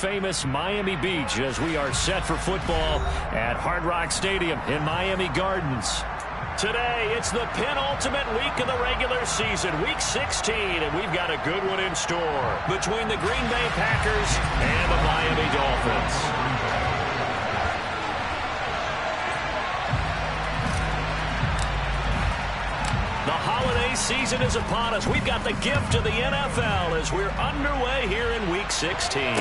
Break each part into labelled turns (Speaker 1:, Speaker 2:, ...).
Speaker 1: famous Miami Beach as we are set for football at Hard Rock Stadium in Miami Gardens. Today, it's the penultimate week of the regular season, Week 16, and we've got a good one in store between the Green Bay Packers and the Miami Dolphins. The holiday season is upon us. We've got the gift of the NFL as we're underway here in Week 16.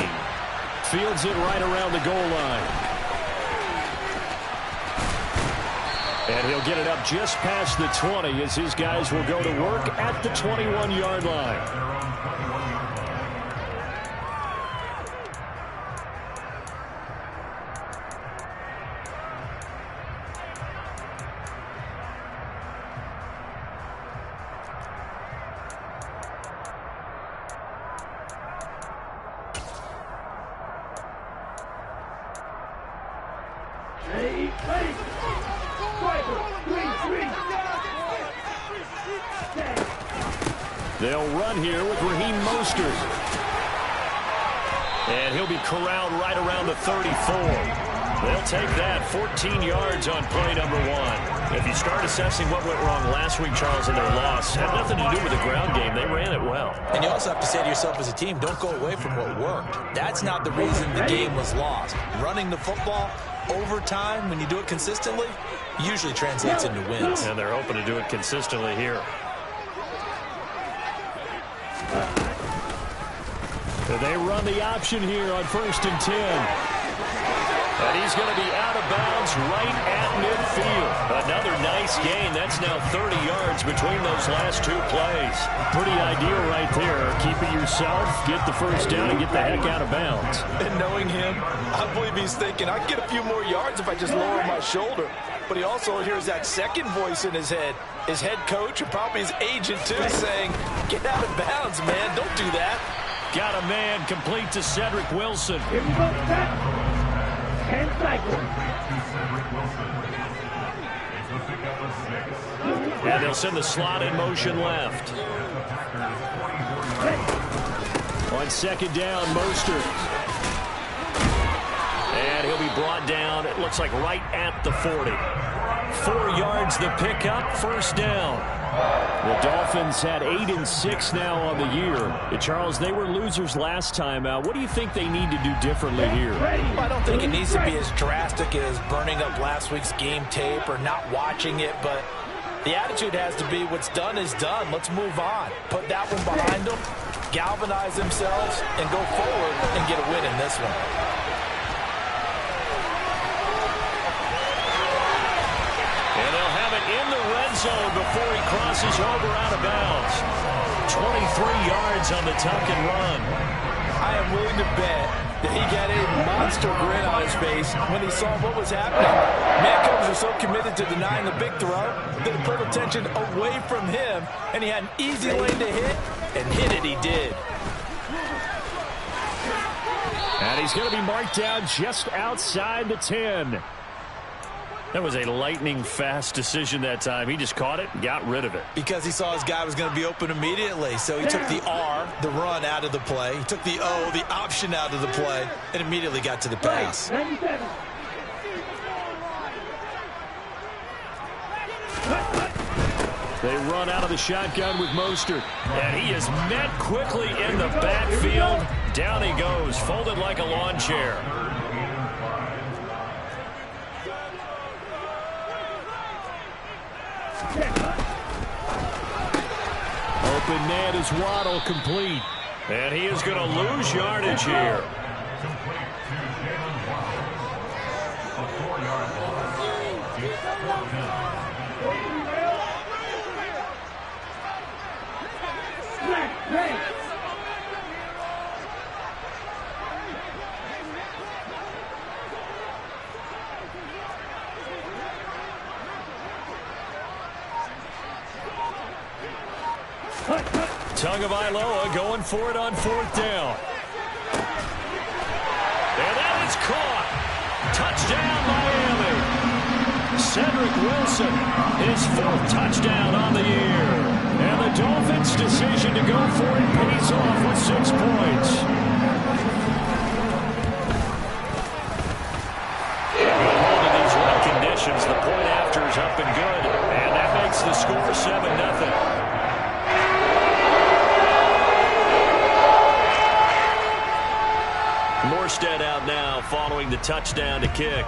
Speaker 1: Fields it right around the goal line. And he'll get it up just past the 20 as his guys will go to work at the 21-yard line. They'll run here with Raheem Mostert. And he'll be corralled right around the 34. They'll take that 14 yards on play number one. If you start assessing what went wrong last week, Charles, in their loss, had nothing to do with the ground game. They ran it well.
Speaker 2: And you also have to say to yourself as a team, don't go away from what worked. That's not the reason the game was lost. Running the football over time, when you do it consistently, usually translates into wins.
Speaker 1: And they're hoping to do it consistently here. They run the option here on 1st and 10. And he's going to be out of bounds right at midfield. Another nice gain. That's now 30 yards between those last two plays. Pretty ideal right there. Keep it yourself, get the first down, and get the heck out of bounds.
Speaker 3: And knowing him, I believe he's thinking, I can get a few more yards if I just lower my shoulder. But he also hears that second voice in his head. His head coach and probably his agent, too, saying, get out of bounds, man. Don't do that.
Speaker 1: Got a man complete to Cedric Wilson.
Speaker 4: Here we go, set. And cycle.
Speaker 1: And they'll send the slot in motion left. On 2nd down, Mostert. And he'll be brought down, it looks like right at the 40. 4 yards the pickup, 1st down. The Dolphins had 8-6 now on the year. Charles, they were losers last time out. What do you think they need to do differently here?
Speaker 2: Well, I don't think it needs to be as drastic as burning up last week's game tape or not watching it, but the attitude has to be what's done is done. Let's move on. Put that one behind them, galvanize themselves, and go forward and get a win in this one.
Speaker 1: And they'll have it in the red zone before he crosses over out of bounds. 23 yards on the tuck and run.
Speaker 3: I am willing to bet that he got a monster grin on his face when he saw what was happening. Man-coverage are so committed to denying the big throw that it pulled attention away from him, and he had an easy lane to hit, and hit it he did.
Speaker 1: And he's going to be marked down just outside the 10. That was a lightning-fast decision that time. He just caught it and got rid of it.
Speaker 2: Because he saw his guy was going to be open immediately. So he took the R, the run, out of the play. He took the O, the option, out of the play, and immediately got to the pass.
Speaker 1: They run out of the shotgun with Mostert. And he is met quickly in the backfield. Down he goes, folded like a lawn chair. Open net is Waddle, complete. And he is going to lose yardage here. Tagovailoa going for it on 4th down. And that is caught. Touchdown, Miami. Cedric Wilson, his 4th touchdown on the year. And the Dolphins' decision to go for it pays off with 6 points. Morstead out now following the touchdown to kick.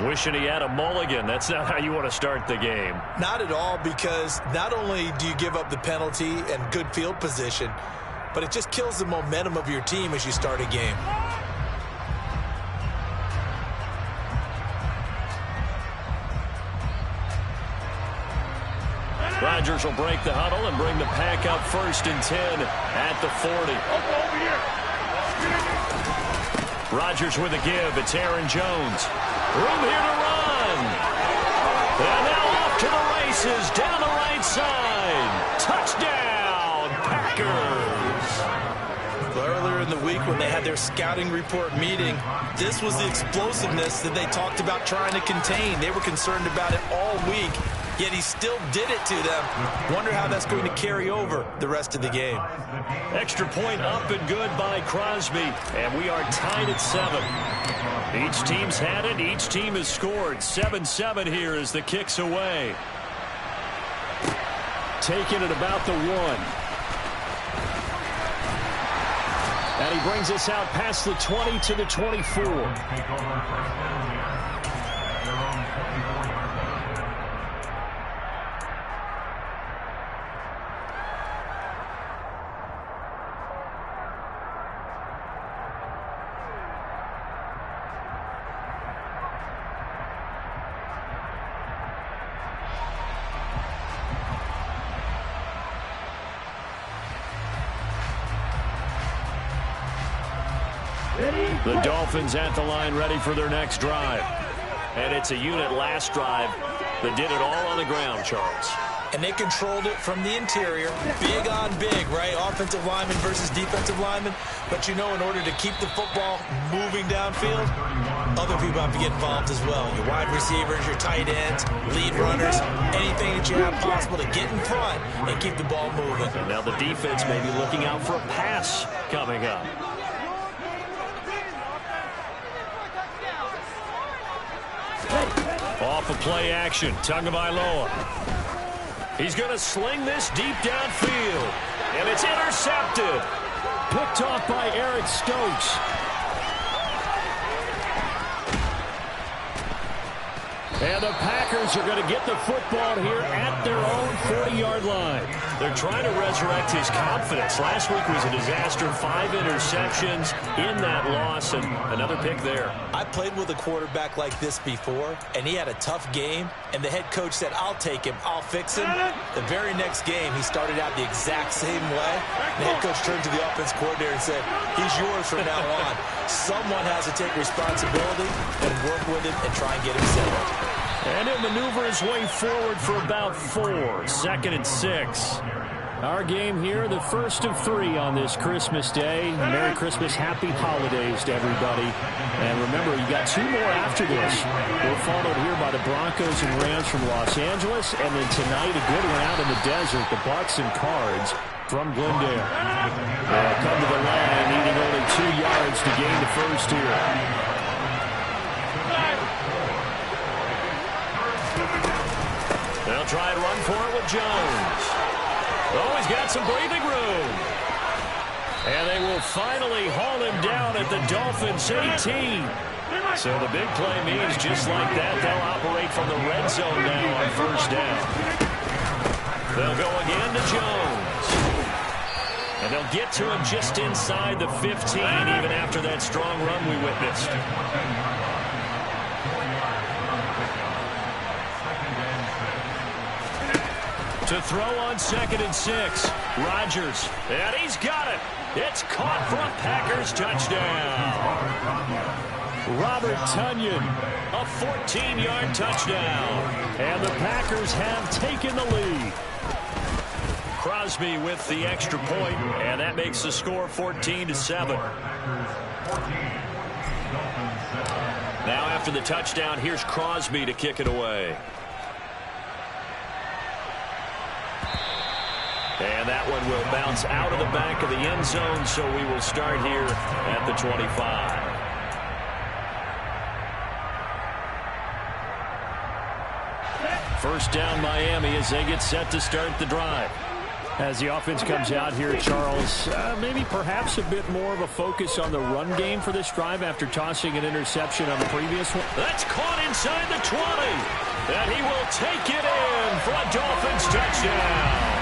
Speaker 1: Wishing he had a mulligan. That's not how you want to start the game.
Speaker 3: Not at all, because not only do you give up the penalty and good field position, but it just kills the momentum of your team as you start a game.
Speaker 1: Rodgers will break the huddle and bring the pack up 1st and 10 at the 40. Rodgers with a give. It's Aaron Jones. Room here to run. And now off to the races down the right side. Touchdown, Packers.
Speaker 3: Earlier in the week when they had their scouting report meeting, this was the explosiveness that they talked about trying to contain. They were concerned about it all week, yet he still did it to them. Wonder how that's going to carry over the rest of the game.
Speaker 1: Extra point up and good by Crosby, and we are tied at 7. Each team's had it. Each team has scored. 7-7 here as the kick's away. Taking it about the 1. And he brings us out past the 20 to the 24. The Dolphins at the line ready for their next drive. And it's a unit last drive that did it all on the ground, Charles.
Speaker 3: And they controlled it from the interior. Big on big, right? Offensive lineman versus defensive lineman. But, you know, in order to keep the football moving downfield, other people have to get involved as well. Your wide receivers, your tight ends, lead runners, anything that you have possible to get in front and keep the ball moving.
Speaker 1: And now the defense may be looking out for a pass coming up. Off of play action, Tagovailoa. He's going to sling this deep downfield. And it's intercepted. Picked off by Eric Stokes. And the Packers are going to get the football here at their own 40-yard line. They're trying to resurrect his confidence. Last week was a disaster. 5 interceptions in that loss, and another pick there.
Speaker 3: I played with a quarterback like this before, and he had a tough game, and the head coach said, I'll take him, I'll fix him. The very next game, he started out the exact same way. The head coach turned to the offense coordinator and said, he's yours from now on. Someone has to take responsibility and work with him and try and get him settled.
Speaker 1: And he'll maneuver his way forward for about 4. 2nd and 6. Our game here, the first of 3 on this Christmas Day. Merry Christmas, happy holidays to everybody. And remember, you got 2 more after this. We're followed here by the Broncos and Rams from Los Angeles. And then tonight, a good one out in the desert, the Bucs and Cards from Glendale. They'll come to the line, needing only 2 yards to gain the first here. They'll try and run for it with Jones. Oh, he's got some breathing room. And they will finally haul him down at the Dolphins' 18. So the big play means just like that, they'll operate from the red zone now on 1st down. They'll go again to Jones. And they'll get to him just inside the 15, even after that strong run we witnessed. To throw on 2nd and 6. Rodgers. And he's got it. It's caught for a Packers touchdown. Robert Tonyan. A 14-yard touchdown. And the Packers have taken the lead. Crosby with the extra point, and that makes the score 14-7. Now after the touchdown, here's Crosby to kick it away. And that one will bounce out of the back of the end zone, so we will start here at the 25. first down Miami as they get set to start the drive.
Speaker 5: As the offense comes out here, Charles, maybe perhaps a bit more of a focus on the run game for this drive after tossing an interception on the previous one.
Speaker 1: That's caught inside the 20. And he will take it in for a Dolphins touchdown.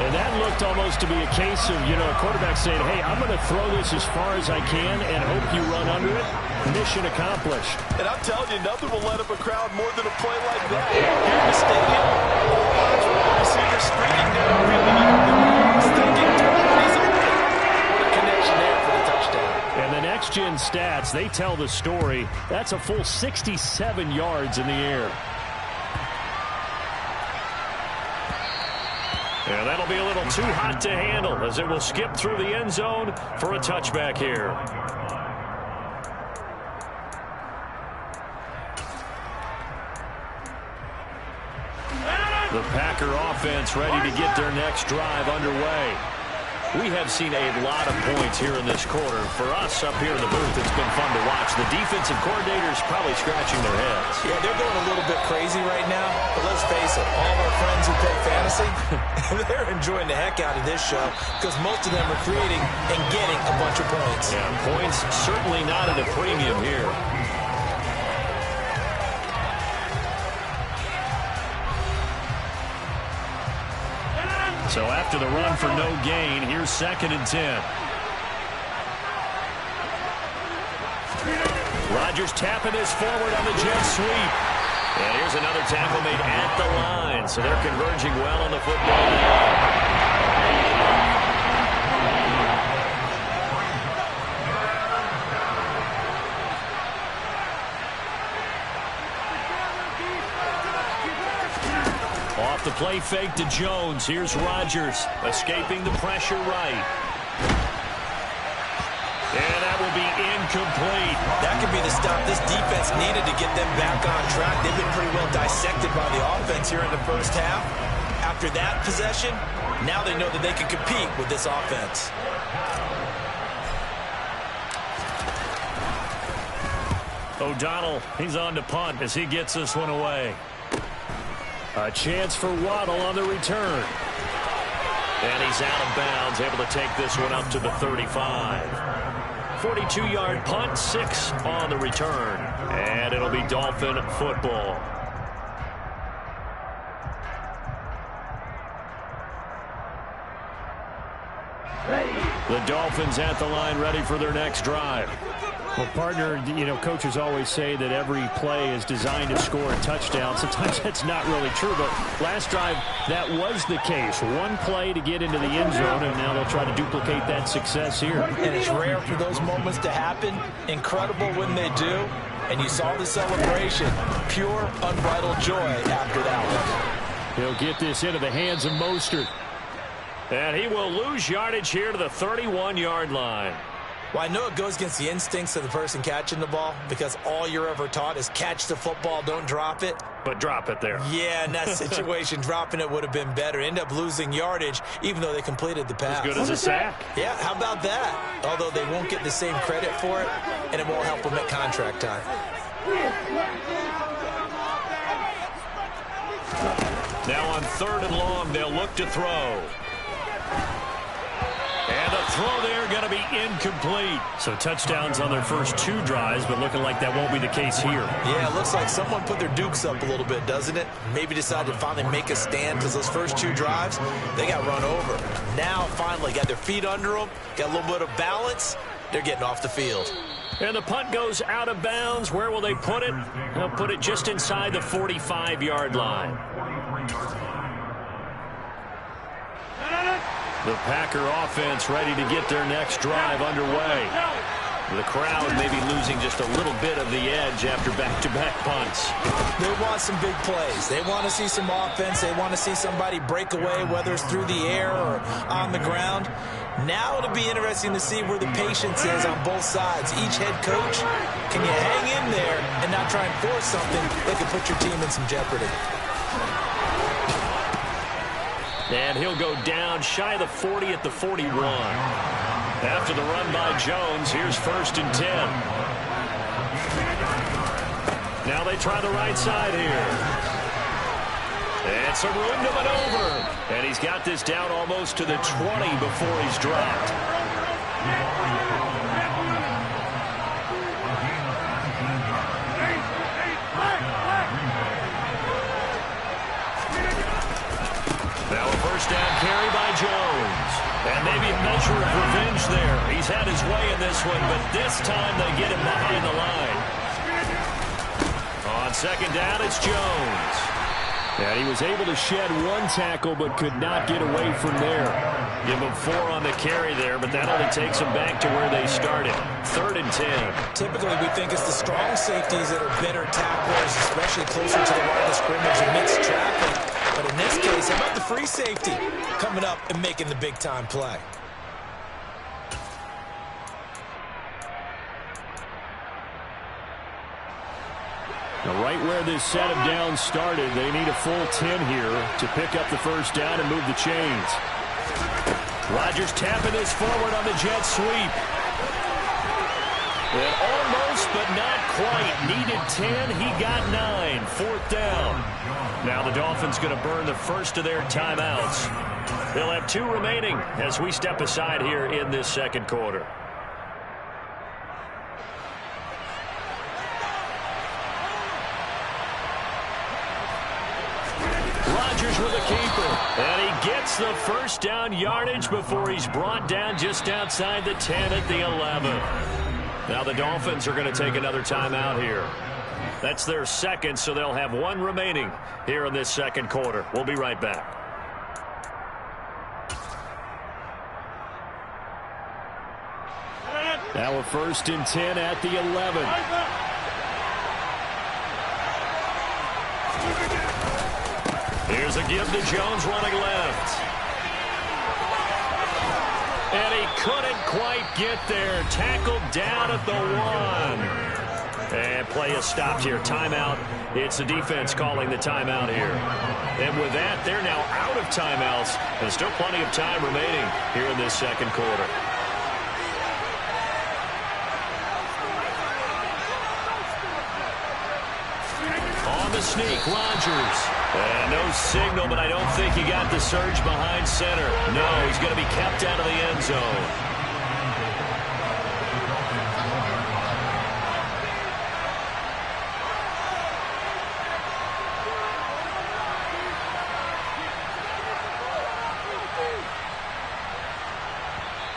Speaker 5: And that looked almost to be a case of, a quarterback saying, hey, I'm going to throw this as far as I can and hope you run under it. Mission accomplished.
Speaker 3: And I'm telling you, nothing will let up a crowd more than a play like that. Here in the stadium, all eyes were on the receiver streaking down the field. Thinking, he's open. What a connection there for the touchdown.
Speaker 5: And the next-gen stats, they tell the story. That's a full 67 yards in the air.
Speaker 1: And that'll be a little too hot to handle as it will skip through the end zone for a touchback here. The Packer offense ready to get their next drive underway. We have seen a lot of points here in this quarter. For us up here in the booth, it's been fun to watch. The defensive coordinators probably scratching their heads.
Speaker 2: Yeah, they're going a little bit crazy right now. But let's face it, all of our friends who play fantasy, they're enjoying the heck out of this show because most of them are creating and getting a bunch of points.
Speaker 1: Yeah, points certainly not at a premium here. So after the run for no gain, here's 2nd and 10. Rodgers tapping this forward on the jet sweep. And here's another tackle made at the line. So they're converging well on the football now. Off the play fake to Jones. Here's Rodgers escaping the pressure right. And that will be incomplete.
Speaker 2: That could be the stop this defense needed to get them back on track. They've been pretty well dissected by the offense here in the first half. After that possession, now they know that they can compete with this offense.
Speaker 1: O'Donnell, he's on to punt as he gets this one away.
Speaker 5: A chance for Waddle on the return.
Speaker 1: And he's out of bounds, able to take this one up to the 35. 42-yard punt, 6 on the return. And it'll be Dolphin football. The Dolphins at the line, ready for their next drive.
Speaker 5: Well, partner, coaches always say that every play is designed to score a touchdown. Sometimes that's not really true, but last drive, that was the case. One play to get into the end zone, and now they'll try to duplicate that success here.
Speaker 2: And it's rare for those moments to happen. Incredible when they do. And you saw the celebration. Pure, unbridled joy after that one.
Speaker 5: He'll get this into the hands of Mostert.
Speaker 1: And he will lose yardage here to the 31-yard line.
Speaker 2: Well, I know it goes against the instincts of the person catching the ball because all you're ever taught is catch the football, don't drop it.
Speaker 1: But drop it there.
Speaker 2: Yeah, in that situation, dropping it would have been better. End up losing yardage, even though they completed the pass.
Speaker 1: As good as a sack.
Speaker 2: Yeah, how about that? Although they won't get the same credit for it, and it won't help them at contract time.
Speaker 1: Now on 3rd and long, they'll look to throw. And the throw there going to be incomplete.
Speaker 5: So touchdowns on their first 2 drives, but looking like that won't be the case here.
Speaker 2: Yeah, it looks like someone put their dukes up a little bit, doesn't it? Maybe decided to finally make a stand because those first 2 drives, they got run over. Now, finally, got their feet under them, got a little bit of balance. They're getting off the field.
Speaker 1: And the punt goes out of bounds. Where will they put it? They'll put it just inside the 45-yard line. The Packer offense ready to get their next drive underway. The crowd maybe losing just a little bit of the edge after back-to-back punts.
Speaker 2: They want some big plays. They want to see some offense. They want to see somebody break away, whether it's through the air or on the ground. Now it'll be interesting to see where the patience is on both sides. Each head coach, can you hang in there and not try and force something that could put your team in some jeopardy?
Speaker 1: And he'll go down shy of the 40 at the 41. After the run by Jones, here's 1st and 10. Now they try the right side here. And some room to maneuver. And he's got this down almost to the 20 before he's dropped. Now a first down carry by Jones. And maybe a measure of revenge there. He's had his way in this one, but this time they get him behind the line. On second down, it's Jones. And he was able to shed one tackle, but could not get away from there. Give him 4 on the carry there, but that only takes them back to where they started. 3rd and 10.
Speaker 2: Typically, we think it's the strong safeties that are better tacklers, especially closer to the line of scrimmage amidst traffic. But in this case, how about the free safety coming up and making the big-time play?
Speaker 5: Now, right where this set of downs started, they need a full 10 here to pick up the first down and move the chains.
Speaker 1: Rodgers tapping this forward on the jet sweep. And almost, but not quite. Needed 10. He got 9. 4th down. Now the Dolphins going to burn the first of their timeouts. They'll have 2 remaining as we step aside here in this second quarter. Rodgers with a keeper. And he gets the first down yardage before he's brought down just outside the 10 at the 11. Now the Dolphins are going to take another timeout here. That's their second, so they'll have 1 remaining here in this second quarter. We'll be right back.
Speaker 5: Now a 1st and 10 at the 11.
Speaker 1: Here's a give to Jones running left. And he couldn't quite get there. Tackled down at the 1. And play is stopped here. Timeout. It's the defense calling the timeout here. And with that, they're now out of timeouts. And still plenty of time remaining here in this second quarter. On the sneak, Rodgers. And no signal, but I don't think he got the surge behind center. No, he's going to be kept out of the end zone.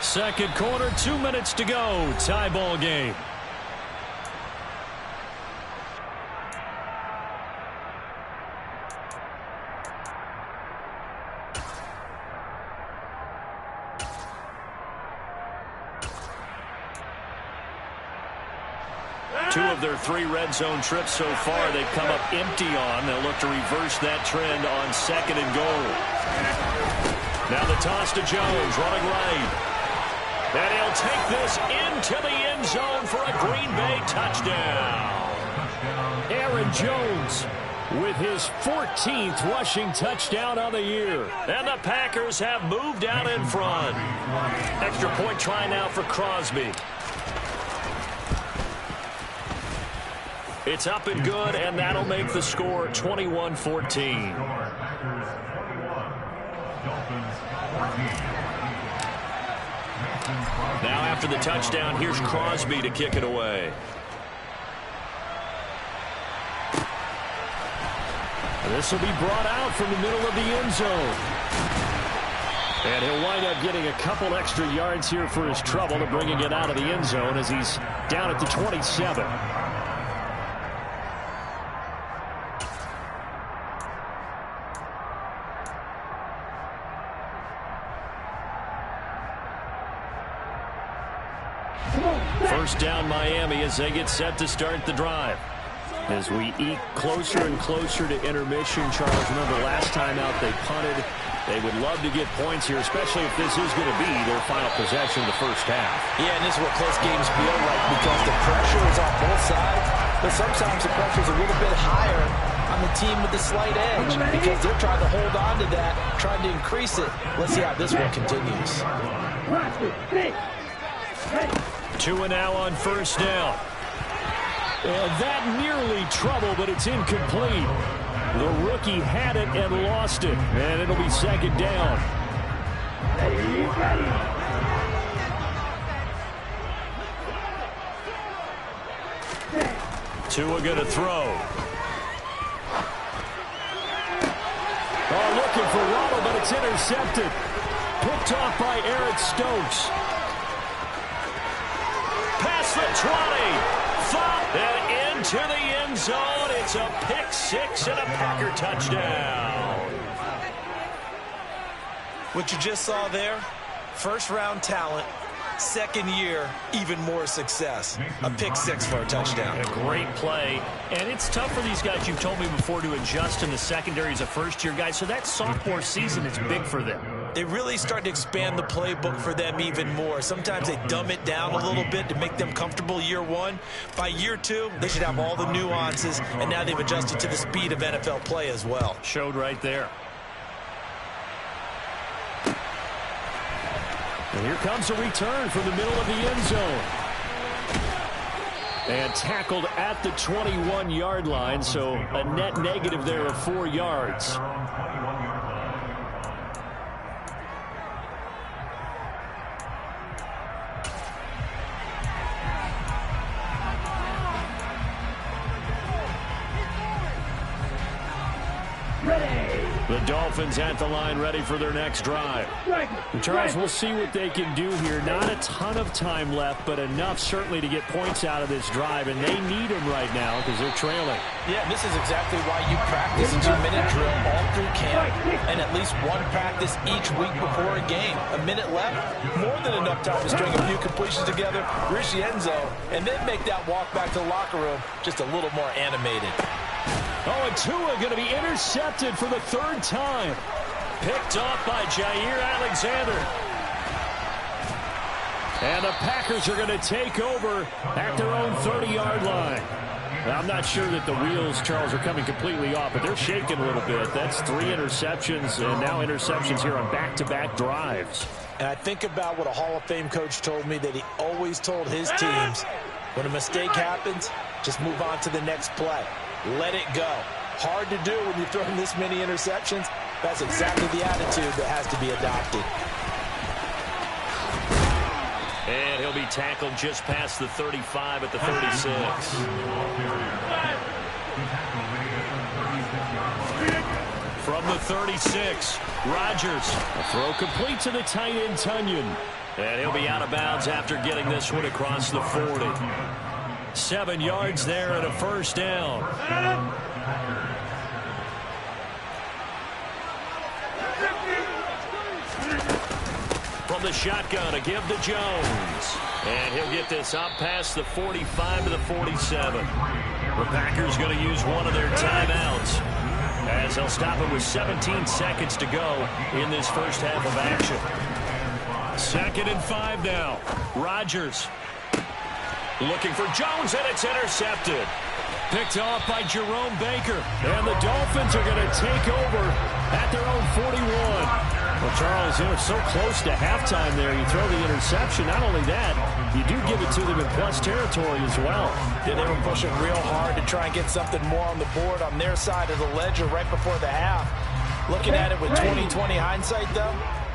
Speaker 5: Second quarter, 2 minutes to go. Tie ball game.
Speaker 1: Two of their 3 red zone trips so far, they've come up empty on. They'll look to reverse that trend on 2nd and goal. Now the toss to Jones, running right. And he'll take this into the end zone for a Green Bay touchdown.
Speaker 5: Aaron Jones with his 14th rushing touchdown of the year.
Speaker 1: And the Packers have moved out in front. Extra point try now for Crosby. It's up and good, and that'll make the score 21-14. Now after the touchdown, here's Crosby to kick it away.
Speaker 5: This will be brought out from the middle of the end zone. And he'll wind up getting a couple extra yards here for his trouble to bringing it out of the end zone as he's down at the 27.
Speaker 1: First down Miami as they get set to start the drive.
Speaker 5: As we eke closer and closer to intermission, Charles, remember last time out they punted. They would love to get points here, especially if this is going to be their final possession of the first half.
Speaker 2: Yeah, and this is what close games feel like because the pressure is on both sides, but sometimes the pressure is a little bit higher on the team with the slight edge because they're trying to hold on to that, trying to increase it. Let's see how this one continues.
Speaker 1: 2 and now on first down.
Speaker 5: And that nearly trouble, but it's incomplete. The rookie had it and lost it, and it'll be second down. Tua going to throw. Oh, looking for Waddle, but it's intercepted. Picked off by Eric Stokes. Past the 20. And into the end zone. It's a pick six and a Packer touchdown.
Speaker 3: What you just saw there, first-round talent, second year, even more success. A pick six for a touchdown.
Speaker 5: A great play. And it's tough for these guys, you've told me before, to adjust in the secondary as a first-year guy. So that sophomore season is big for them.
Speaker 3: They really start to expand the playbook for them even more. Sometimes they dumb it down a little bit to make them comfortable year one. By year two, they should have all the nuances, and now they've adjusted to the speed of NFL play as well.
Speaker 5: Showed right there. And here comes a return from the middle of the end zone. And tackled at the 21-yard line, so a net negative there of 4 yards. The Dolphins at the line, ready for their next drive. And Charles, we'll see what they can do here. Not a ton of time left, but enough certainly to get points out of this drive, and they need them right now because they're trailing.
Speaker 2: Yeah, and this is exactly why you practice a 2-minute drill all through camp and at least one practice each week before a game. A minute left, more than enough time to string a few completions together, reach the end zone, and then make that walk back to the locker room just a little more animated.
Speaker 5: Oh, and Tua going to be intercepted for the third time. Picked off by Jair Alexander. And the Packers are going to take over at their own 30-yard line. Now, I'm not sure that the wheels, Charles, are coming completely off, but they're shaking a little bit. That's 3 interceptions, and now interceptions here on back-to-back drives.
Speaker 2: And I think about what a Hall of Fame coach told me, that he always told his teams, when a mistake happens, just move on to the next play. Let it go. Hard to do when you're throwing this many interceptions. That's exactly the attitude that has to be adopted.
Speaker 5: And he'll be tackled just past the 35 at the 36. From the 36, Rodgers. A throw complete to the tight end, Tunyon. And he'll be out of bounds after getting this one across the 40. 7 yards there and a first down. From the shotgun, a give to Jones. And he'll get this up past the 45 to the 47. The Packers going to use one of their timeouts, as they'll stop it with 17 seconds to go in this first half of action. 2nd and 5 now. Rodgers looking for Jones, and it's intercepted. Picked off by Jerome Baker. And the Dolphins are going to take over at their own 41. Well, Charles, you know, so close to halftime there. You throw the interception. Not only that, you do give it to them in plus territory as well.
Speaker 2: Yeah, they were pushing real hard to try and get something more on the board on their side of the ledger right before the half. Looking at it with 20/20 hindsight, though,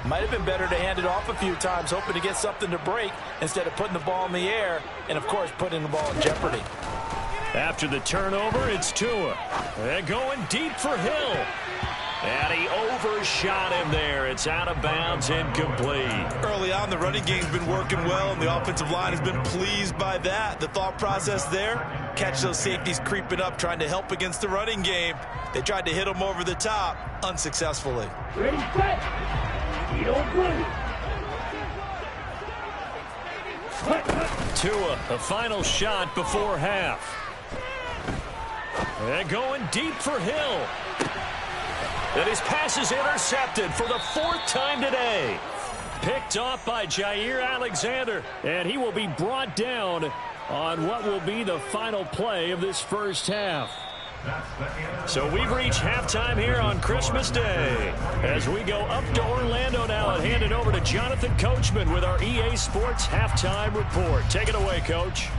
Speaker 2: might have been better to hand it off a few times, hoping to get something to break instead of putting the ball in the air and, of course, putting the ball in jeopardy.
Speaker 5: After the turnover, it's Tua. They're going deep for Hill. And he overshot him there. It's out of bounds, incomplete.
Speaker 3: Early on, the running game's been working well, and the offensive line has been pleased by that. The thought process there, catch those safeties creeping up, trying to help against the running game. They tried to hit him over the top, unsuccessfully.
Speaker 4: Ready, set. You don't play.
Speaker 5: Tua, a final shot before half. They're going deep for Hill. And his pass is intercepted for the 4th time today. Picked off by Jair Alexander. And he will be brought down on what will be the final play of this first half. So we've reached halftime here on Christmas Day. As we go up to Orlando now and hand it over to Jonathan Coachman with our EA Sports Halftime Report. Take it away, Coach.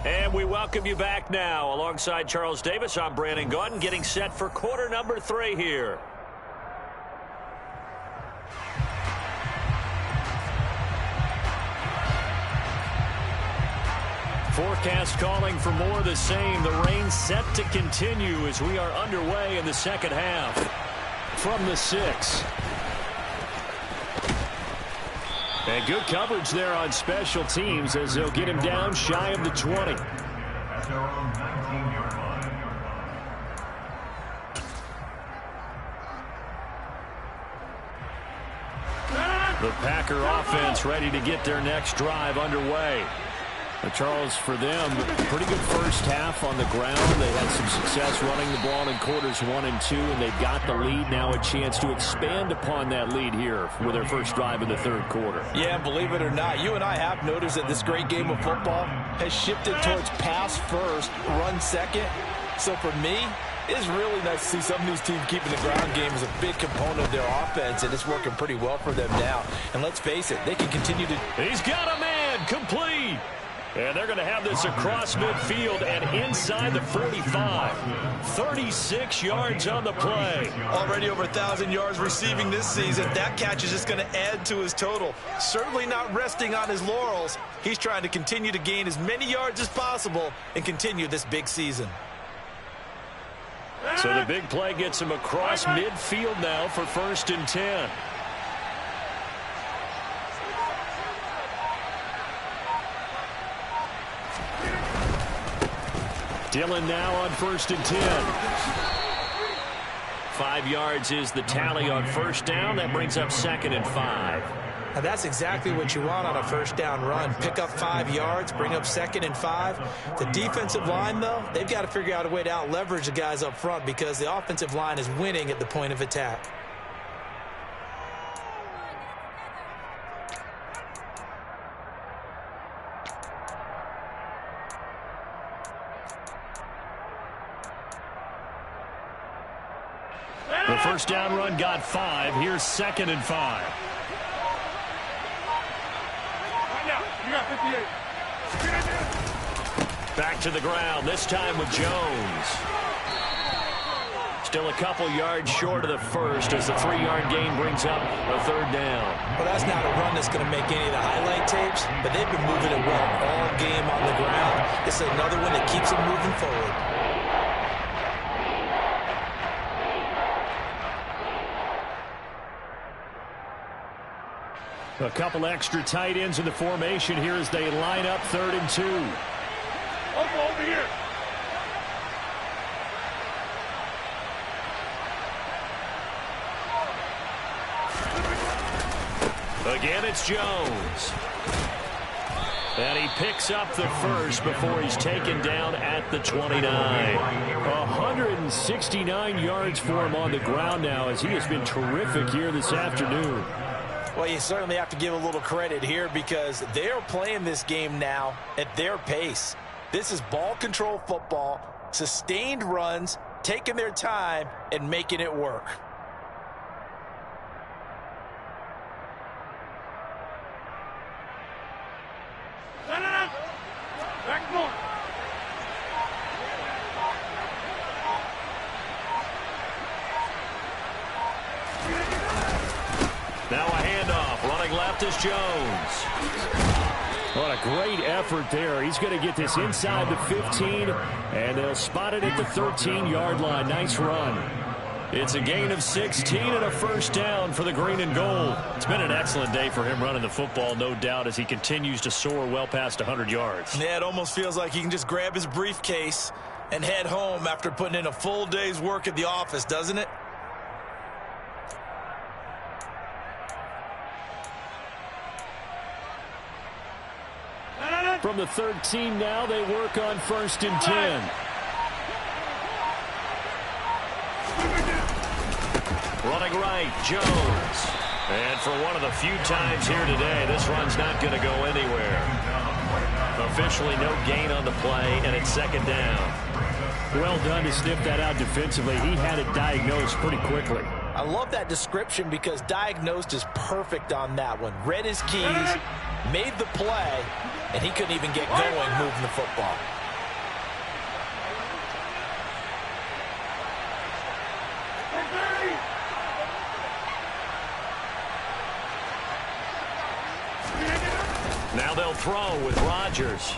Speaker 1: And we welcome you back now. Alongside Charles Davis, I'm Brandon Gaudin, getting set for quarter number 3 here. Forecast calling for more of the same. The rain set to continue as we are underway in the second half. From the 6. And good coverage there on special teams as they'll get him down shy of the 20. The Packer offense ready to get their next drive underway. Charles, for them, pretty good first half on the ground. They had some success running the ball in quarters 1 and 2, and they've got the lead now, a chance to expand upon that lead here with their first drive in the third quarter.
Speaker 2: Yeah, believe it or not, you and I have noticed that this great game of football has shifted towards pass first, run second. So for me, it's really nice to see some of these teams keeping the ground game as a big component of their offense, and it's working pretty well for them now. And let's face it, they can continue to...
Speaker 1: He's got a man, complete! And they're going to have this across midfield and inside the 45. 36 yards on the play.
Speaker 3: Already over 1,000 yards receiving this season. That catch is just going to add to his total. Certainly not resting on his laurels. He's trying to continue to gain as many yards as possible and continue this big season.
Speaker 1: So the big play gets him across midfield now for 1st and 10. Dillon now on 1st and 10. 5 yards is the tally on first down. That brings up 2nd and 5.
Speaker 2: Now that's exactly what you want on a first down run. Pick up 5 yards, bring up 2nd and 5. The defensive line, though, they've got to figure out a way to out-leverage the guys up front because the offensive line is winning at the point of attack.
Speaker 1: The first down run got 5. Here's 2nd and 5. Back to the ground, this time with Jones. Still a couple yards short of the first as the 3-yard gain brings up a 3rd down.
Speaker 2: Well, that's not a run that's going to make any of the highlight tapes, but they've been moving it well all game on the ground. It's another one that keeps them moving forward.
Speaker 5: A couple extra tight ends in the formation here as they line up 3rd and 2.
Speaker 4: Over here.
Speaker 1: Again, it's Jones. And he picks up the first before he's taken down at the 29.
Speaker 5: 169 yards for him on the ground now as he has been terrific here this afternoon.
Speaker 2: Well, you certainly have to give a little credit here because they're playing this game now at their pace. This is ball control football, sustained runs, taking their time, and making it work.
Speaker 4: Back more.
Speaker 1: Now a handoff. Running left is Jones.
Speaker 5: What a great effort there. He's going to get this inside the 15, and they'll spot it at the 13-yard line. Nice run.
Speaker 1: It's a gain of 16 and a first down for the green and gold. It's been an excellent day for him running the football, no doubt, as he continues to soar well past 100 yards.
Speaker 3: Yeah, it almost feels like he can just grab his briefcase and head home after putting in a full day's work at the office, doesn't it?
Speaker 5: From the 13 now, they work on 1st and 10.
Speaker 1: Running right, Jones. And for one of the few times here today, this run's not going to go anywhere. Officially no gain on the play, and it's 2nd down.
Speaker 5: Well done to sniff that out defensively. He had it diagnosed pretty quickly.
Speaker 2: I love that description because diagnosed is perfect on that one. Read his keys, made the play, and he couldn't even get going moving the football.
Speaker 1: Now they'll throw with Rodgers.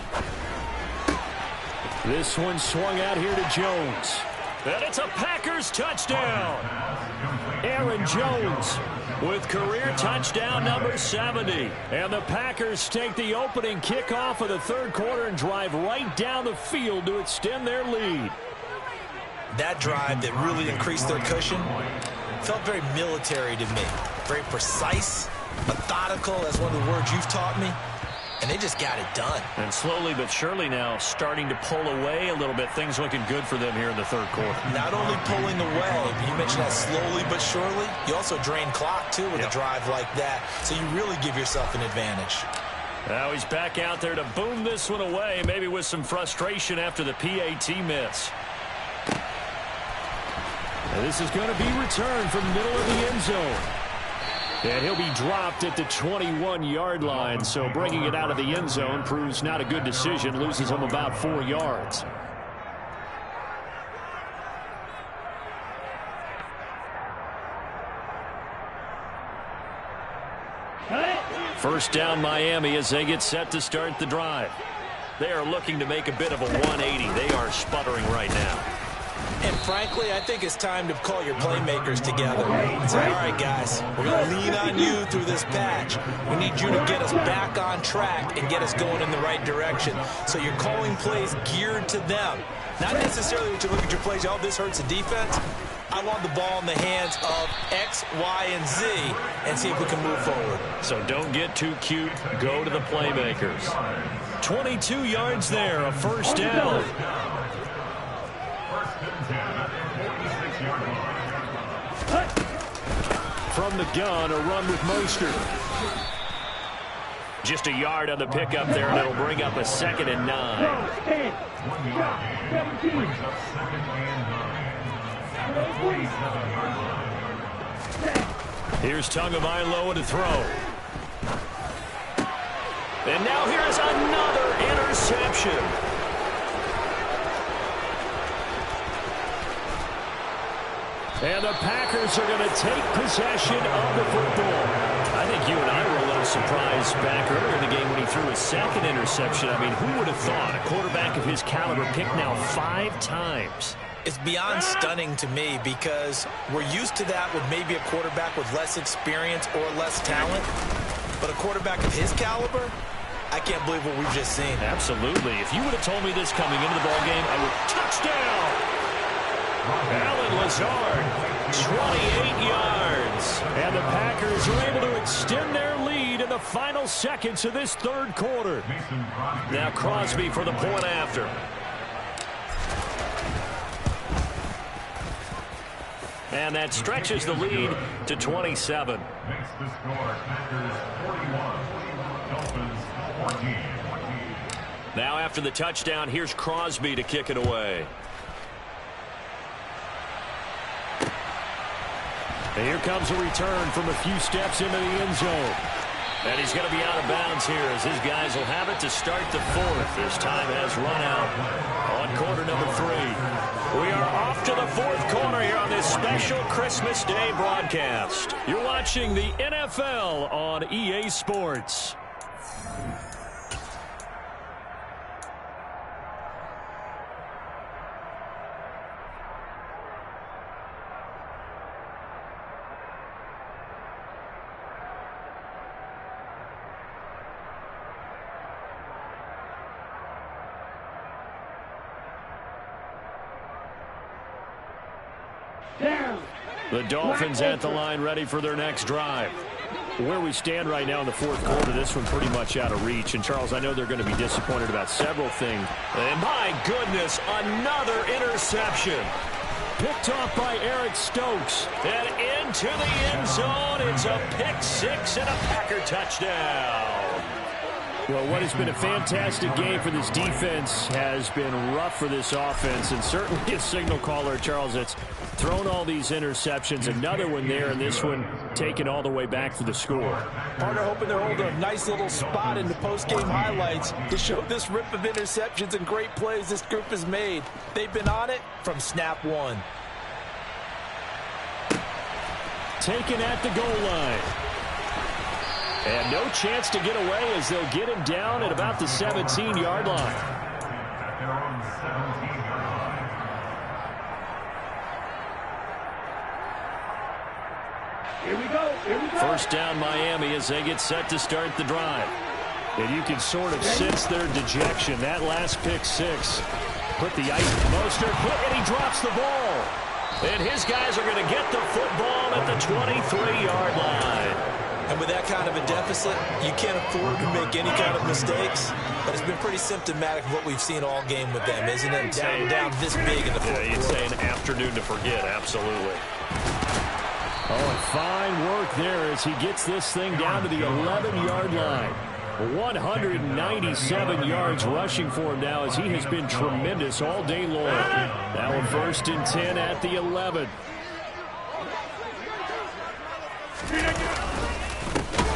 Speaker 5: This one swung out here to Jones.
Speaker 1: And it's a Packers touchdown.
Speaker 5: Aaron Jones
Speaker 1: with career touchdown number 70.
Speaker 5: And the Packers take the opening kickoff of the third quarter and drive right down the field to extend their lead.
Speaker 2: That drive that really increased their cushion felt very military to me. Very precise, methodical, that's one of the words you've taught me. And they just got it done.
Speaker 1: And slowly but surely now starting to pull away a little bit. Things looking good for them here in the third quarter.
Speaker 2: Not only pulling away, but you mentioned that slowly but surely. You also drain clock, too, with a drive like that. So you really give yourself an advantage.
Speaker 1: Now he's back out there to boom this one away, maybe with some frustration after the PAT miss.
Speaker 5: And this is going to be returned from the middle of the end zone. And he'll be dropped at the 21-yard line, so bringing it out of the end zone proves not a good decision, loses him about 4 yards. First down Miami as they get set to start the drive.
Speaker 1: They are looking to make a bit of a 180. They are sputtering right now.
Speaker 2: And frankly, I think it's time to call your playmakers together and say, all right, guys, we're going to lean on you through this patch. We need you to get us back on track and get us going in the right direction. So you're calling plays geared to them. Not necessarily that you look at your plays, oh, this hurts the defense. I want the ball in the hands of X, Y, and Z and see if we can move forward.
Speaker 1: So don't get too cute. Go to the playmakers. 22 yards there, a first down.
Speaker 5: From the gun, a run with Mostert.
Speaker 1: Just a yard on the pickup there, and it'll bring up a 2nd and 9. Here's Tagovailoa to throw. And now here's another interception.
Speaker 5: And the Packers are going to take possession of the football.
Speaker 1: I think you and I were a little surprised back earlier in the game when he threw his 2nd interception. I mean, who would have thought a quarterback of his caliber picked now 5 times?
Speaker 2: It's beyond stunning to me because we're used to that with maybe a quarterback with less experience or less talent. But a quarterback of his caliber, I can't believe what we've just seen.
Speaker 1: Absolutely. If you would have told me this coming into the ballgame, I would touchdown. Allen Lazard, 28 yards.
Speaker 5: And the Packers are able to extend their lead in the final seconds of this third quarter.
Speaker 1: Now Crosby for the point after. And that stretches the lead to 27.
Speaker 4: Makes the score Packers 41, Dolphins 14.
Speaker 1: Now after the touchdown, here's Crosby to kick it away.
Speaker 5: And here comes a return from a few steps into the end zone.
Speaker 1: And he's going to be out of bounds here as his guys will have it to start the 4th. This time has run out on quarter number 3. We are off to the 4th quarter here on this special Christmas Day broadcast. You're watching the NFL on EA Sports. The Dolphins at the line ready for their next drive. Where we stand right now in the 4th quarter, this one pretty much out of reach. And, Charles, I know they're going to be disappointed about several things. And, my goodness, another interception.
Speaker 5: Picked off by Eric Stokes.
Speaker 1: And into the end zone. It's a pick 6 and a Packer touchdown.
Speaker 5: Well, what has been a fantastic game for this defense has been rough for this offense, and certainly a signal caller, Charles, that's thrown all these interceptions. Another one there, and this one taken all the way back for the score.
Speaker 2: Partner hoping they'll hold a nice little spot in the post-game highlights to show this rip of interceptions and great plays this group has made. They've been on it from snap one.
Speaker 5: Taken at the goal line. And no chance to get away as they'll get him down at about the 17-yard line.
Speaker 4: At their own 17-yard line.
Speaker 6: Here we go. Here we go.
Speaker 1: First down Miami as they get set to start the drive.
Speaker 5: And you can sort of sense their dejection. That last pick six put the ice. Mostert, and he drops the ball.
Speaker 1: And his guys are going to get the football at the 23-yard line.
Speaker 2: And with that kind of a deficit, you can't afford to make any kind of mistakes. But it's been pretty symptomatic of what we've seen all game with them, isn't it? Down this big in the fourth.
Speaker 1: Yeah, you'd say an afternoon to forget, absolutely.
Speaker 5: Oh, and fine work there as he gets this thing down to the 11-yard line. 197 yards rushing for him now as he has been tremendous all day long. Now a 1st and 10 at the 11.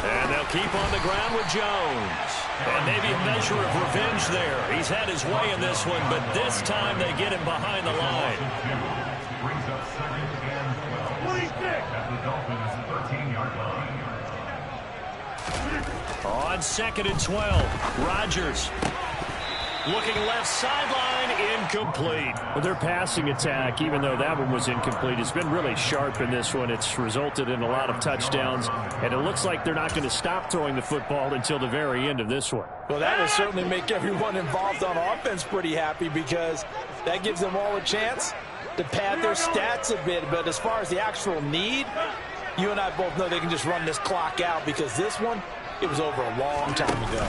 Speaker 1: And they'll keep on the ground with Jones. And maybe a measure of revenge there. He's had his way in this one, but this time they get him behind the line.
Speaker 4: Brings up 2nd and 12 at the Dolphins' 13-yard line.
Speaker 1: On 2nd and 12, Rodgers looking left sideline, incomplete.
Speaker 5: Well, their passing attack, even though that one was incomplete, has been really sharp in this one. It's resulted in a lot of touchdowns, and it looks like they're not going to stop throwing the football until the very end of this one.
Speaker 2: Well, that will certainly make everyone involved on offense pretty happy because that gives them all a chance to pad their stats a bit. But as far as the actual need, you and I both know they can just run this clock out because this one, it was over a long time ago.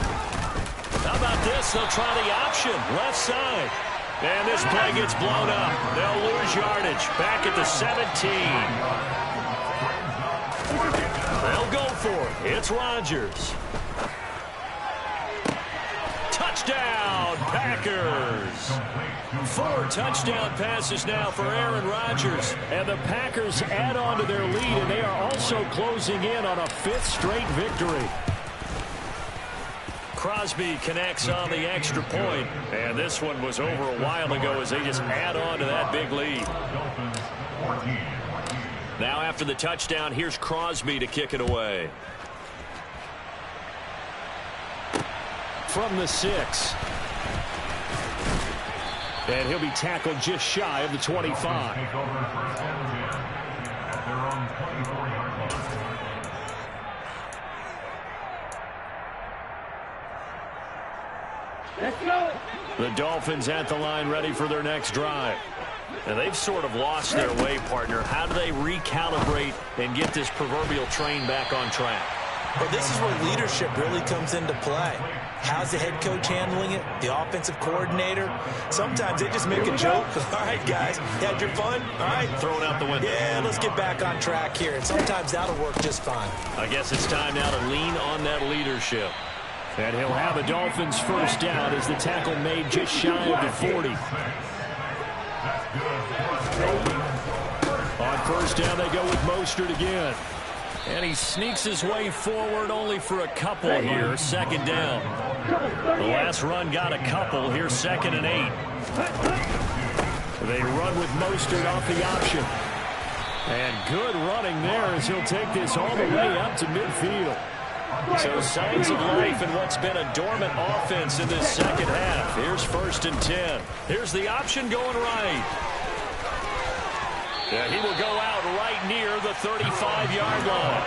Speaker 1: How about this? They'll try the option, left side. And this play gets blown up. They'll lose yardage. Back at the 17. They'll go for it. It's Rodgers. Touchdown, Packers. 4 touchdown passes now for Aaron Rodgers.
Speaker 5: And the Packers add on to their lead, and they are also closing in on a 5th straight victory.
Speaker 1: Crosby connects on the extra point, and this one was over a while ago as they just add on to that big lead. Now after the touchdown, here's Crosby to kick it away.
Speaker 5: From the 6. And he'll be tackled just shy of the 25.
Speaker 4: Take over 1st and 10 at their own 24-yard line.
Speaker 6: Let's go.
Speaker 1: The Dolphins at the line ready for their next drive. And they've sort of lost their way, partner. How do they recalibrate and get this proverbial train back on track?
Speaker 2: Well, this is where leadership really comes into play. How's the head coach handling it? The offensive coordinator? Sometimes they just make a joke. All right, guys, you had your fun? All right.
Speaker 1: Throw it out the window.
Speaker 2: Yeah, let's get back on track here. And sometimes that'll work just fine.
Speaker 1: I guess it's time now to lean on that leadership.
Speaker 5: And he'll have a Dolphins 1st down as the tackle made just shy of the 40. On 1st down, they go with Mostert again. And he sneaks his way forward only for a couple here. 2nd down. The last run got a couple. Here's 2nd and 8. They run with Mostert off the option. And good running there as he'll take this all the way up to midfield.
Speaker 1: So signs of life in what's been a dormant offense in this 2nd half. Here's 1st and 10. Here's the option going right. Yeah, he will go out right near the 35-yard line.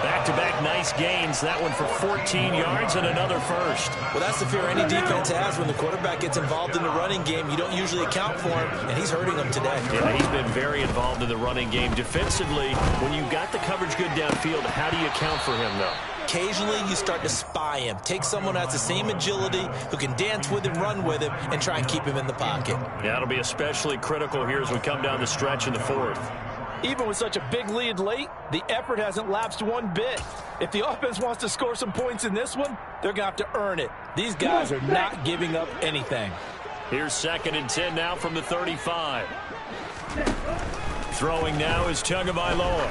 Speaker 1: Back-to-back nice gains. That one for 14 yards and another 1st.
Speaker 2: Well, that's the fear any defense has when the quarterback gets involved in the running game. You don't usually account for him, and he's hurting them today.
Speaker 1: Yeah, he's been very involved in the running game. Defensively, when you got the coverage good downfield, how do you account for him, though?
Speaker 2: Occasionally, you start to spy him. Take someone who has the same agility, who can dance with him, run with him, and try and keep him in the pocket.
Speaker 1: Yeah, it'll be especially critical here as we come down the stretch in the 4th.
Speaker 3: Even with such a big lead late, the effort hasn't lapsed one bit. If the offense wants to score some points in this one, they're going to have to earn it. These guys are not giving up anything.
Speaker 1: Here's 2nd and 10 now from the 35. Throwing now is Tagovailoa.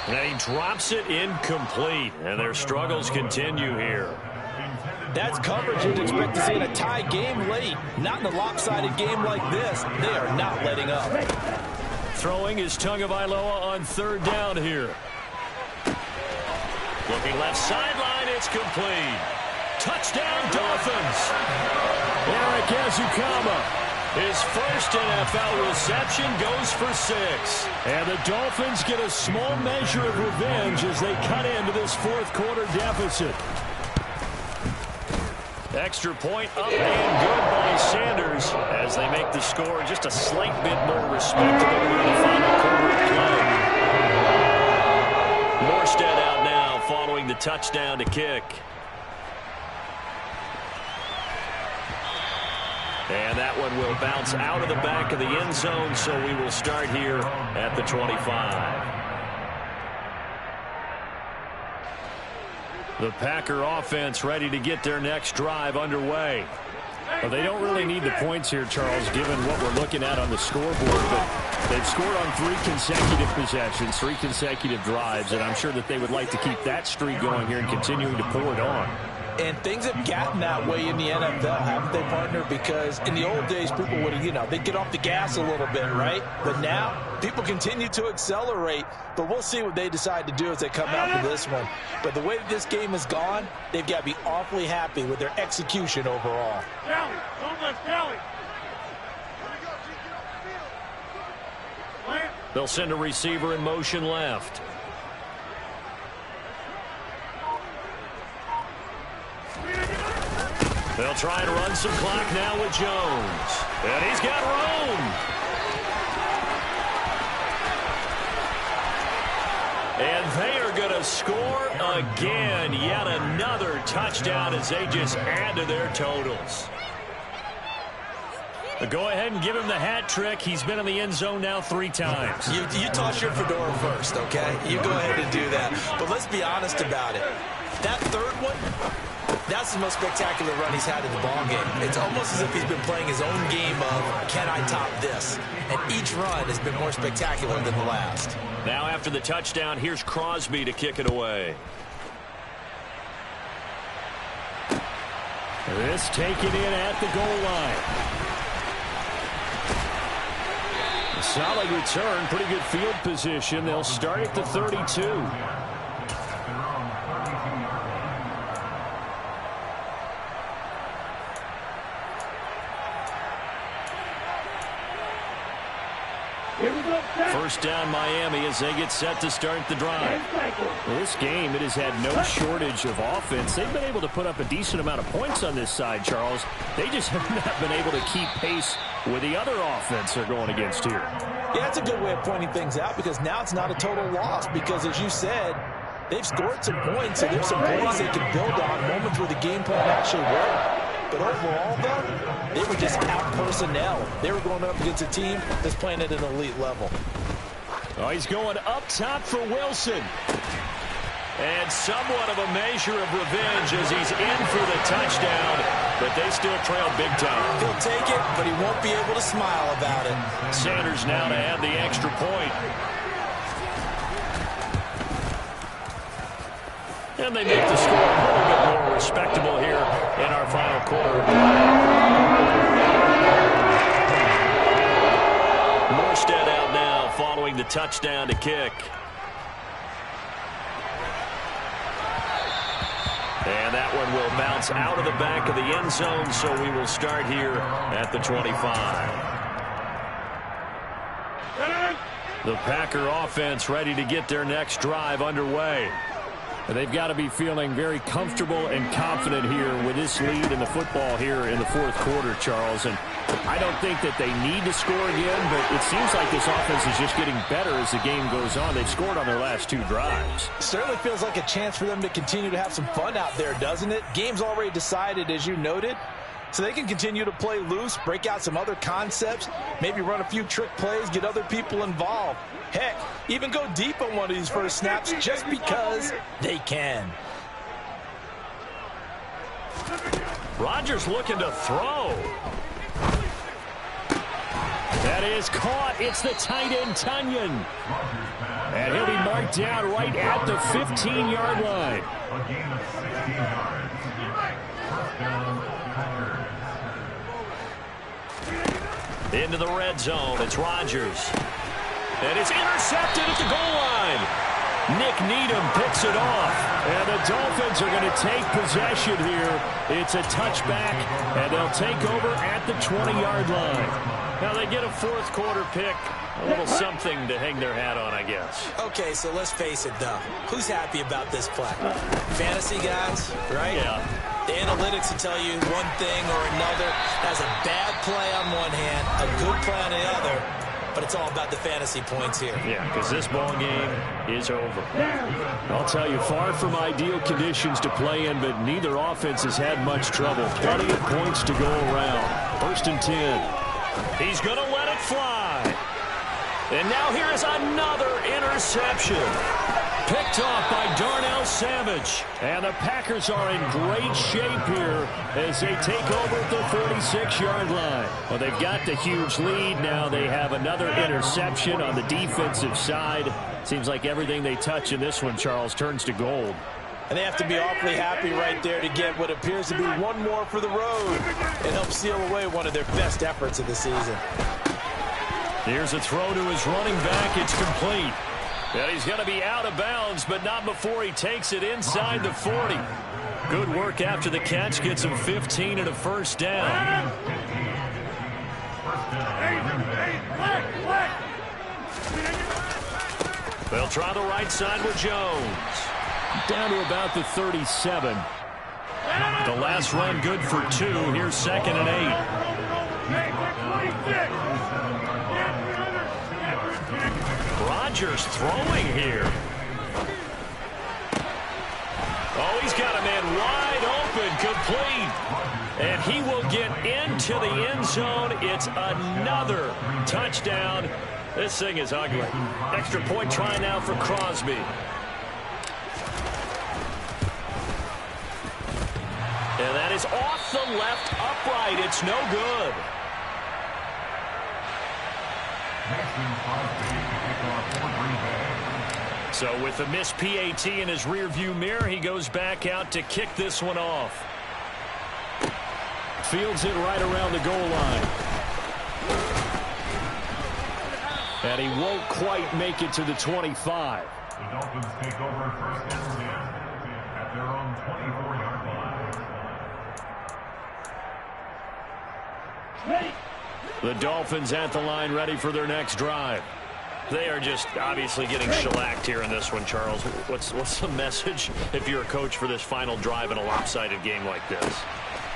Speaker 1: And he drops it incomplete. And their struggles continue here.
Speaker 3: That's coverage you'd expect to see in a tie game late. Not in a lopsided game like this. They are not letting up.
Speaker 1: Throwing is Tagovailoa on 3rd down here. Looking left sideline, it's complete. Touchdown, Dolphins.
Speaker 5: Eric Ezukama.
Speaker 1: His first NFL reception goes for 6.
Speaker 5: And the Dolphins get a small measure of revenge as they cut into this 4th quarter deficit.
Speaker 1: Extra point up and good by Sanders as they make the score just a slight bit more respectable in the final quarter of play. Morstead out now following the touchdown to kick. And that one will bounce out of the back of the end zone, so we will start here at the 25. The Packer offense ready to get their next drive underway.
Speaker 5: Well, they don't really need the points here, Charles, given what we're looking at on the scoreboard. But they've scored on 3 consecutive possessions, 3 consecutive drives, and I'm sure that they would like to keep that streak going here and continuing to pour it on.
Speaker 3: And things have gotten that way in the NFL, haven't they, partner? Because in the old days, people would, they'd get off the gas a little bit, right? But now, people continue to accelerate. But we'll see what they decide to do as they come out for this one. But the way this game has gone, they've got to be awfully happy with their execution overall.
Speaker 1: They'll send a receiver in motion left. They'll try and run some clock now with Jones. And he's got room. And they are going to score again. Yet another touchdown as they just add to their totals. But go ahead and give him the hat trick. He's been in the end zone now 3 times.
Speaker 3: You toss your fedora first, okay? You go ahead and do that. But let's be honest about it. That 3rd one, that's the most spectacular run he's had in the ballgame. It's almost as if he's been playing his own game of, can I top this? And each run has been more spectacular than the last.
Speaker 1: Now after the touchdown, here's Crosby to kick it away.
Speaker 5: This taken in at the goal line. A solid return, pretty good field position. They'll start at the 32. First down Miami as they get set to start the drive. Well, this game, it has had no shortage of offense. They've been able to put up a decent amount of points on this side, Charles. They just have not been able to keep pace with the other offense they're going against here.
Speaker 3: Yeah, that's a good way of pointing things out because now it's not a total loss because, as you said, they've scored some points, so there's some points they can build on, moments where the game plan actually worked. But overall, though, they were just out personnel. They were going up against a team that's playing at an elite level.
Speaker 5: Oh, he's going up top for Wilson.
Speaker 1: And somewhat of a measure of revenge as he's in for the touchdown, but they still trail big time.
Speaker 3: He'll take it, but he won't be able to smile about it.
Speaker 1: Sanders now to add the extra point. And they make the score a little bit more respectable here in our final quarter of play. Morstead out now following the touchdown to kick. And that one will bounce out of the back of the end zone, so we will start here at the 25. The Packer offense ready to get their next drive underway. They've got to be feeling very comfortable and confident here with this lead in the football here in the 4th quarter, Charles. And I don't think that they need to score again, but it seems like this offense is just getting better as the game goes on. They've scored on their last 2 drives.
Speaker 3: Certainly feels like a chance for them to continue to have some fun out there, doesn't it? Game's already decided, as you noted.
Speaker 2: so they can continue to play loose, break out some other concepts, maybe run a few trick plays, get other people involved. Heck, even go deep on one of these first snaps just because they can.
Speaker 1: Rodgers looking to throw. That is caught. It's the tight end, Tunyon. And he'll be marked down right at the 15-yard line.
Speaker 4: A gain of 16 yards. First down, Packers.
Speaker 1: Into the red zone. It's Rodgers. And it's intercepted at the goal line. Nick Needham picks it off. And the Dolphins are going to take possession here. It's a touchback, and they'll take over at the 20-yard line. Now they get a fourth quarter pick. A little something to hang their hat on, I guess.
Speaker 2: Okay, so let's face it, though. Who's happy about this play? Fantasy guys, right?
Speaker 1: Yeah.
Speaker 2: The analytics will tell you one thing or another. That's a bad play on one hand, a good play on the other. But it's all about the fantasy points here.
Speaker 1: Yeah, because this ball game is over. I'll tell you, far from ideal conditions to play in, but neither offense has had much trouble. Plenty of points to go around. First and 10. He's going to let it fly. And now here is another interception. Picked off by Darnell Savage. And the Packers are in great shape here as they take over at the 46-yard line. Well, they've got the huge lead. Now they have another interception on the defensive side. Seems like everything they touch in this one, Charles, turns to gold.
Speaker 2: And they have to be awfully happy right there to get what appears to be one more for the road and help seal away one of their best efforts of the season.
Speaker 1: Here's a throw to his running back. It's complete. And he's going to be out of bounds, but not before he takes it inside the 40. Good work after the catch. Gets him 15 and a first down. They'll try the right side with Jones. Down to about the 37. The last run good for 2. Here's 2nd and 8. Rodgers throwing here. Oh, he's got a man wide open, complete. And he will get into the end zone. It's another touchdown. This thing is ugly. Extra point try now for Crosby. And that is off the left upright. It's no good. So with a missed PAT in his rearview mirror, he goes back out to kick this one off. Fields it right around the goal line. And he won't quite make it to the 25.
Speaker 4: The Dolphins take over first and 10 at their own 24-yard line.
Speaker 1: The Dolphins at the line, ready for their next drive. They are just obviously getting shellacked here in this one, Charles. What's the message if you're a coach for this final drive in a lopsided game like this?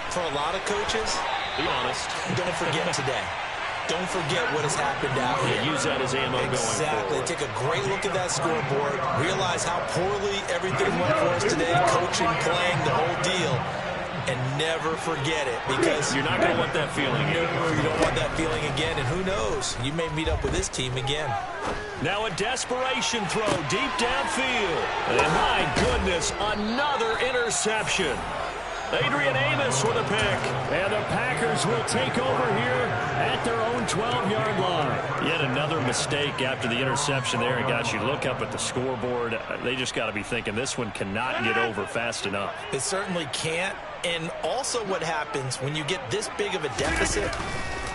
Speaker 2: For a lot of coaches,
Speaker 1: be honest.
Speaker 2: Don't forget today. Don't forget what has happened out here.
Speaker 1: Use that as ammo going forward.
Speaker 2: Take a great look at that scoreboard. Realize how poorly everything went for us today. Coaching, playing, the whole deal. And never forget it, because
Speaker 1: you're not going to want that feeling again.
Speaker 2: No, you don't want that feeling again, and who knows, you may meet up with this team again.
Speaker 1: Now a desperation throw deep downfield. And my goodness, another interception. Adrian Amos with a pick. And the Packers will take over here at their own 12-yard line. Yet another mistake after the interception there. And gosh, you look up at the scoreboard, they just got to be thinking this one cannot get over fast enough.
Speaker 2: It certainly can't. And also what happens when you get this big of a deficit,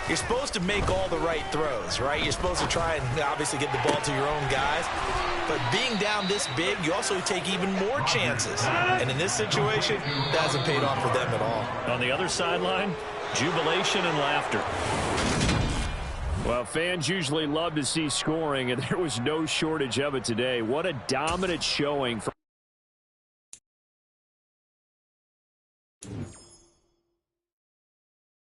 Speaker 2: you're supposed to make all the right throws, right? You're supposed to try and obviously get the ball to your own guys. But being down this big, you also take even more chances. And in this situation, that hasn't paid off for them at all.
Speaker 1: On the other sideline, jubilation and laughter.
Speaker 5: Well, fans usually love to see scoring, and there was no shortage of it today. What a dominant showing from